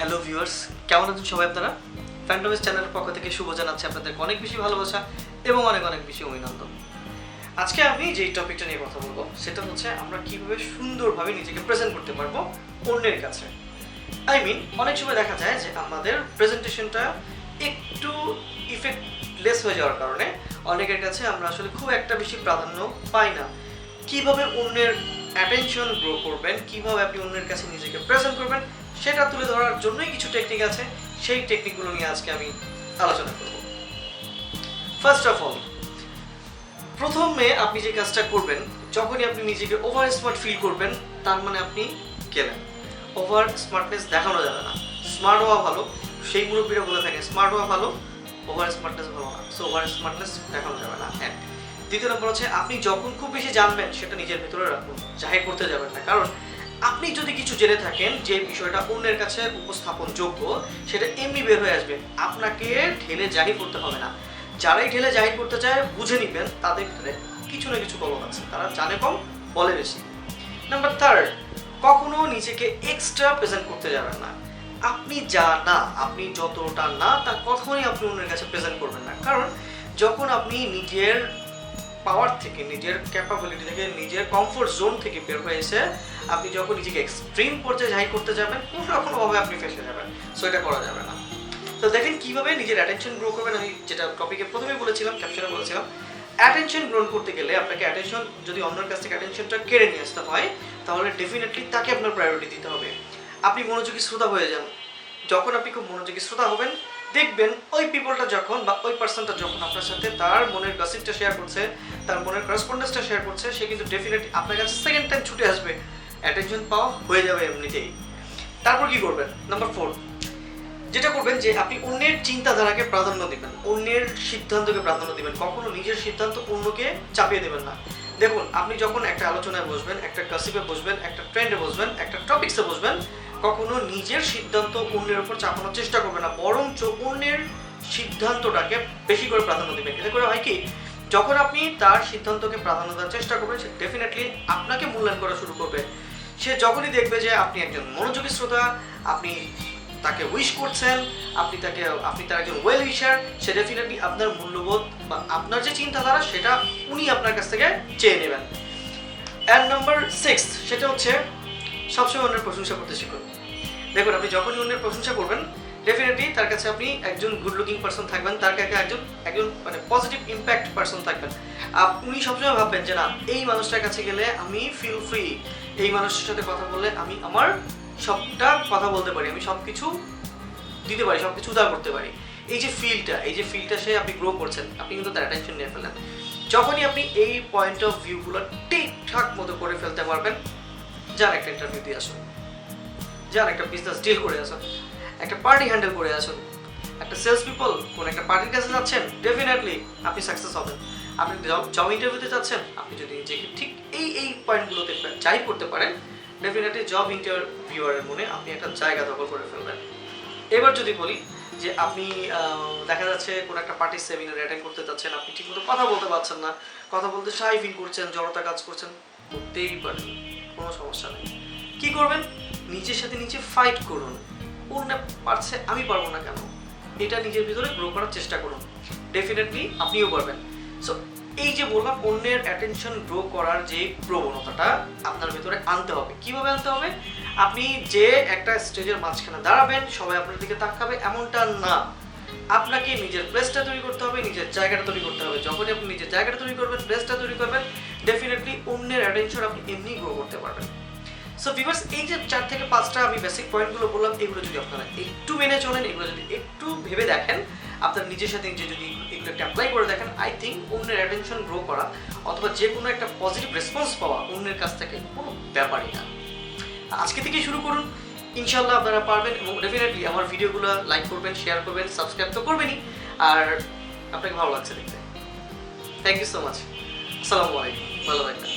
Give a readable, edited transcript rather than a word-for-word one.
Hello viewers, কেমন আছেন সবাই? আপনারা ফ্যান্টমিস চ্যানেলের পক্ষ থেকে শুভ জানাচ্ছি আপনাদেরকে অনেক বেশি ভালোবাসা এবং অনেক অনেক বেশি অভিনন্দন। আজকে আমি যেই টপিকটা নিয়ে কথা বলবো সেটা হচ্ছে আমরা কিভাবে সুন্দরভাবে নিজেকে প্রেজেন্ট করতে পারবো অন্যের কাছে। অনেক সময় দেখা যায় যে আমাদের প্রেজেন্টেশনটা একটু ইফেক্টলেস হয়ে যাওয়ার কারণে অনেকের কাছে আমরা আসলে খুব একটা বেশি প্রাধান্য পাই না। কিভাবে অন্যের অ্যাটেনশন গ্রো করবেন, কিভাবে আপনি অন্যের কাছে নিজেকে প্রেজেন্ট করবেন সেটা তুলে ধরার জন্যই কিছু টেকনিক আছে। সেই টেকনিকগুলো নিয়ে আজকে আমি আলোচনা করব। ফার্স্ট অফ অল, প্রথমে আপনি যে কাজটা করবেন, যখনই আপনি নিজেকে ওভার স্মার্ট ফিল করবেন তার মানে আপনি গেলেন। ওভার স্মার্টনেস দেখানো যাবে না। স্মার্ট হওয়া ভালো, সেই মুরব্বীরা বলে থাকে স্মার্ট হওয়া ভালো, ওভার স্মার্টনেস ভালো না। সো ওভার স্মার্টনেস দেখানো যাবে না। এক, দ্বিতীয় নম্বর হচ্ছে আপনি যখন খুব বেশি জানবেন সেটা নিজের ভিতরে রাখুন, জাহির করতে যাবেন না। কারণ আপনি যদি কিছু জেনে থাকেন যে বিষয়টা অন্যের কাছে উপস্থাপন যোগ্য, সেটা এমনি বের হয়ে আসবে, আপনাকে ঢেলে জাহির করতে হবে না। যারাই ঢেলে জাহির করতে চায় বুঝে নিবেন তাদের ভিতরে কিছু না কিছু কলম আছে, তারা জানে কম বলে বেশি। নাম্বার থার্ড, কখনো নিজেকে এক্সট্রা প্রেজেন্ট করতে যাবেন না। আপনি যা না, আপনি যতটা না তা কখনোই আপনি অন্যের কাছে প্রেজেন্ট করবেন না। কারণ যখন আপনি নিজের পাওয়ার থেকে, নিজের ক্যাপাবিলিটি থেকে, নিজের কমফোর্ট জোন থেকে বের হয়ে এসে আপনি যখন নিজেকে এক্সট্রিম পর্যায়ে জাহির করতে যাবেন, কোনোভাবে আপনি ফেসে যাবেন। সো এটা করা যাবে না। তো দেখেন কিভাবে নিজের অ্যাটেনশন গ্রো করবেন। আমি যেটা টপিকে প্রথমেই বলেছিলাম, ক্যাপশনে বলেছিলাম, অ্যাটেনশন গ্রহণ করতে গেলে আপনাকে অ্যাটেনশন যদি অন্যের কাছ থেকে অ্যাটেনশনটা কেড়ে নিয়ে আসতে হয় তাহলে ডেফিনেটলি তাকে আপনার প্রায়োরিটি দিতে হবে। আপনি মনোযোগী শ্রোতা হয়ে যান। যখন আপনি খুব মনোযোগী শ্রোতা হবেন, দেখবেন ওই পিপলটা যখন বা ওই পার্সনটা যখন আপনার সাথে তার মনের গসিপটা শেয়ার করছে, তার মনের করেসপন্ডেন্সটা শেয়ার করছে, সে কিন্তু ডেফিনেটলি আপনার কাছে সেকেন্ড টাইম ছুটে আসবে। অ্যাটেনশন পাওয়া হয়ে যাবে এমনিতেই। তারপর কি করবেন? নাম্বার 4, যেটা করবেন যে আপনি অন্যের চিন্তাধারাকে প্রাধান্য দিবেন, অন্যের সিদ্ধান্তকে প্রাধান্য দিবেন। কখনো নিজের সিদ্ধান্ত অন্যকে চাপিয়ে দেবেন না। দেখুন, আপনি যখন একটা আলোচনায় বসবেন, একটা গসিপে বসবেন, একটা ট্রেন্ডে বসবেন, একটা টপিকসে বসবেন, কখনো নিজের সিদ্ধান্ত অন্যের উপর চাপানোর চেষ্টা করবেন না, বরঞ্চ অন্যের সিদ্ধান্তটাকে বেশি করে প্রাধান্য দিবেন। এতে করে হয় কি, যখন আপনি তার সিদ্ধান্তকে প্রাধান্য দেওয়ার চেষ্টা করবেন, সে ডেফিনেটলি আপনাকে মূল্যায়ন করা শুরু করবে। সে যখনই দেখবে যে আপনি একজন মনোযোগী শ্রোতা, আপনি তাকে উইশ করছেন, আপনি তার একজন ওয়েল উইশার, সে ডেফিনেটলি আপনার মূল্যবোধ বা আপনার যে চিন্তাধারা সেটা উনি আপনার কাছ থেকে চেয়ে নেবেন। অ্যান্ড নাম্বার 6, সেটা হচ্ছে সবসময় অন্যের প্রশংসা করতে শিখুন। দেখুন, আপনি যখনই অন্যের প্রশংসা করবেন ডেফিনেটলি তার কাছে আপনি একজন গুড লুকিং পার্সন থাকবেন, তার কাছে একজন মানে পজিটিভ ইম্প্যাক্ট পার্সন থাকবেন। উনি সবসময় ভাববেন যে না, এই মানুষটার কাছে গেলে আমি ফিল ফ্রি, এই মানুষটার সাথে কথা বললে আমি আমার সবটা কথা বলতে পারি, আমি সব কিছু দিতে পারি, সব কিছু উদার করতে পারি। এই যে ফিলটা সে আপনি গ্রো করছেন, আপনি কিন্তু তার অ্যাটেনশন নিয়ে ফেলেন। যখনই আপনি এই পয়েন্ট অফ ভিউগুলো ঠিকঠাক মতো করে ফেলতে পারবেন, যার একটা ইন্টারভিউ দিয়ে আসুন, যার একটা বিজনেস ডিল করে আসুন, একটা পার্টি হ্যান্ডেল করে আসুন, একটা সেলস পিপল কোন একটা পার্টির কাছে যাচ্ছেন, ডেফিনেটলি আপনি সাকসেস হবেন। আপনি জব ইন্টারভিউতে যাচ্ছেন, আপনি যদি নিজেকে ঠিক এই পয়েন্টগুলোতে জাহির করতে পারেন, ডেফিনেটলি জব ইন্টারভিউয়ারের মনে আপনি একটা জায়গা দখল করে ফেলবেন। এবার যদি বলি যে আপনি দেখা যাচ্ছে কোনো একটা পার্টির সেমিনার অ্যাটেন্ড করতে যাচ্ছেন, আপনি ঠিকমতো কথা বলতে পারছেন না, কথা বলতে শাই ফিল করছেন, জড়তা কাজ করছেন, করতেই পারেন, কোনো সমস্যা নেই। কি করবেন? নিজের সাথে নিজে ফাইট করুন। অন্য পারছে, আমি পারবো না কেন? এটা নিজের ভিতরে গ্রো করার চেষ্টা করুন, ডেফিনেটলি আপনিও পারবেন। সো এই যে বললাম, অন্যের অ্যাটেনশন গ্রো করার যে প্রবণতাটা আপনার ভিতরে আনতে হবে। কিভাবে আনতে হবে? আপনি যে একটা স্টেজের মাঝখানে দাঁড়াবেন, সবাই আপনার দিকে তাকাবে, এমনটা না। আপনাকে নিজের প্লেসটা তৈরি করতে হবে, নিজের জায়গাটা তৈরি করতে হবে। যখনই আপনি নিজের জায়গাটা তৈরি করবেন, প্লেসটা তৈরি করবেন, ডেফিনেটলি অন্যের অ্যাটেনশন আপনি এমনি গ্রো করতে পারবেন। সো ভিউয়ার্স, এই যে 4 থেকে 5টা আমি বেসিক পয়েন্টগুলো বললাম, এগুলো যদি আপনারা একটু মেনে চলেন, এগুলো যদি একটু ভেবে দেখেন, আপনার নিজের সাথে নিজে যদি এগুলো একটা অ্যাপ্লাই করে দেখেন, আই থিঙ্ক অন্যের অ্যাটেনশন গ্রো করা অথবা যে কোনো একটা পজিটিভ রেসপন্স পাওয়া অন্যের কাছ থেকে কোনো ব্যাপারই না। আজকে থেকেই শুরু করুন, ইনশাল্লাহ আপনারা পারবেন। এবং ডেফিনেটলি আমার ভিডিওগুলো লাইক করবেন, শেয়ার করবেন, সাবস্ক্রাইব তো করবেনই, আর আপনাকে ভালো লাগছে দেখতে। Thank you so much. আসসালামু আলাইকুম, ভালো থাকবেন।